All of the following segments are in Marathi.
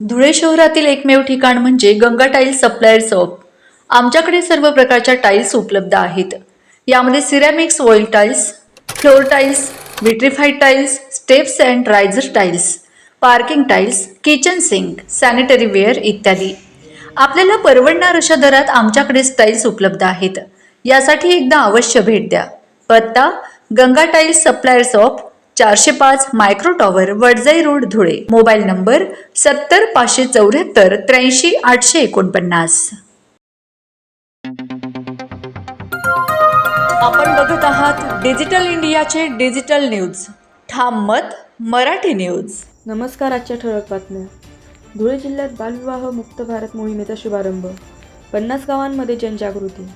धुळे शहरातील एकमेव ठिकाण म्हणजे गंगा टाइल्स सप्लायर शॉप। आमच्याकडे सर्व प्रकारच्या टाइल्स उपलब्ध आहेत। यामध्ये ceramics, oil tiles, floor tiles, vitrified tiles, steps and riser tiles, parking tiles, kitchen sink, sanitary ware इत्यादी। आपल्याला परवडणार अशा दरात आमच्याकडे टाइल्स उपलब्ध आहेत। यासाठी एकदा अवश्य भेट द्या। पत्ता Ganga tiles supplier shop, 405 micro tower, Wadjai road, Dhule. Mobile number 70 574 83 849। आपण बघत आहात डिजिटल इंडियाचे डिजिटल न्यूज। ठाम मत मराठी न्यूज। नमस्कार। आजच्या ठळक बातम्या। धुळे जिल्ह्यात बालविवाह मुक्त भारत मोहिमेचा शुभारंभ, 50 गावांमध्ये जनजागृती।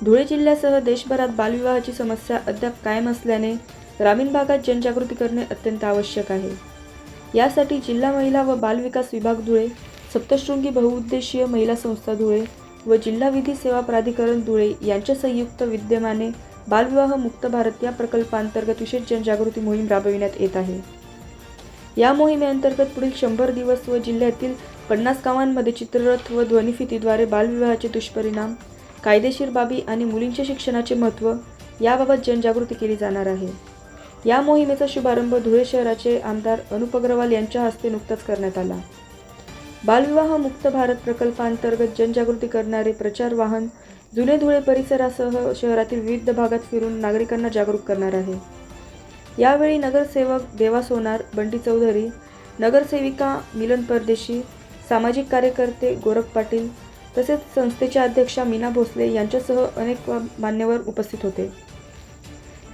धुळे जिल्ह्यासह देशभरात बालविवाहाची समस्या अद्याप कायम असल्याने ग्रामीण भागात जनजागृती करणे अत्यंत आवश्यक आहे। यासाठी जिल्हा महिला व बाल विकास विभाग धुळे, सप्तशृंगी बहुउद्देशीय महिला संस्था धुळे व जिल्हा विधी सेवा प्राधिकरण धुळे यांच्या संयुक्त विद्यमाने बालविवाह मुक्त भारत या प्रकल्पांतर्गत विशेष जनजागृती मोहीम राबविण्यात येत आहे। या मोहिमेअंतर्गत पुढील 100 दिवस व जिल्ह्यातील 50 गावांमध्ये चित्ररथ व ध्वनिफितीद्वारे बालविवाहाचे दुष्परिणाम, कायदेशीर बाबी आणि मुलींच्या शिक्षणाचे महत्त्व याबाबत जनजागृती केली जाणार आहे। या मोहिमेचा शुभारंभ धुळे शहराचे आमदार अनुप अग्रवाल यांच्या हस्ते नुकताच करण्यात आला। बालविवाह मुक्त भारत प्रकल्पांतर्गत जनजागृती करणारे प्रचार वाहन जुने धुळे परिसरासह शहरातील विविध भागात फिरून नागरिकांना जागरूक करणार आहे। यावेळी नगरसेवक देवा सोनार, बंटी चौधरी, नगरसेविका मिलन परदेशी, सामाजिक कार्यकर्ते गोरख पाटील तसेच संस्थेच्या अध्यक्षा मीना भोसले यांच्यासह अनेक मान्यवर उपस्थित होते।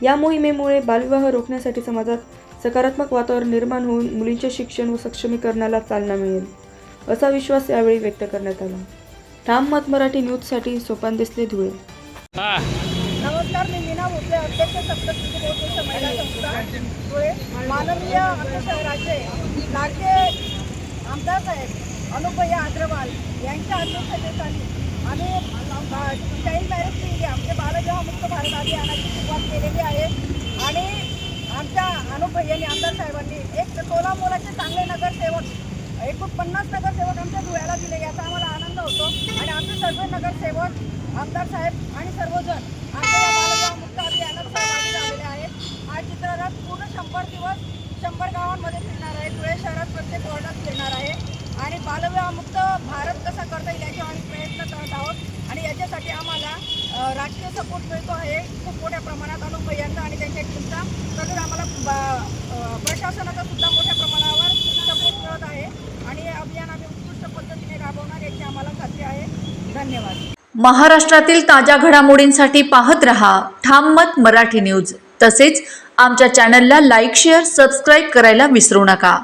या मोहिमेमुळे बालविवाह रोखण्यासाठी समाजात सकारात्मक वातावरण निर्माण होऊन मुलींचे शिक्षण व सक्षमीकरणाला चालना मिळेल, असा विश्वास यावेळी व्यक्त करण्यात आला। ठाम मत मराठी न्यूजसाठी सोपान देसले, धुळे। नमस्कार, मी मीना भोसले, अध्यक्ष सप्तशृंगी बहुउद्देशीय महिला संस्था धुळे। माननीय आमच्या शहराचे लाडके आमदार साहेब अनुपया अग्रवाल यांच्या अध्यक्षतेखाली आम्ही चाइल्ड मॅरेज फ्री इंडिया म्हणजे बालविवाह मुक्त भारत अभियानाची सुरुवात केलेली आहे। आणि आमच्या अनुपयांनी आमदार साहेबांनी एक 16 मुलाचे चांगले नगरसेवक, एकूण 50 नगरसेवक आमच्या धुळ्याला दिले, याचा आम्हाला आनंद होतो। आणि आमचे सर्व नगरसेवक, आमदार साहेब आणि सर्वजण आमच्या बालविवाह मुक्त अभियानात सहभागी झालेले आहेत। हा चित्ररथ पूर्ण 100 दिवस 100 गावांमध्ये फिरणार आहे, धुळे शहरात प्रत्येक वॉर्डात फिरणार आहे आणि बालविवाह मुक्त भारत कसा करता येईल याचे आम्ही प्रयत्न करत आहोत। आणि याच्यासाठी आम्हाला राजकीय सपोर्ट मिळतो आहे खूप मोठ्या प्रमाणात अनुपयांचा आणि त्यांच्या टीमचा, तसेच आम्हाला प्रशासनाचा सुद्धा मोठ्या प्रमाणावर सपोर्ट मिळत आहे आणि हे अभियान आम्ही उत्कृष्ट पद्धतीने राबवणार याची आम्हाला खात्री आहे। धन्यवाद। महाराष्ट्रातील ताज्या घडामोडींसाठी पाहत रहा ठाम मत मराठी न्यूज। तसेच आमच्या चॅनलला लाईक, शेअर, सबस्क्राईब करायला विसरू नका।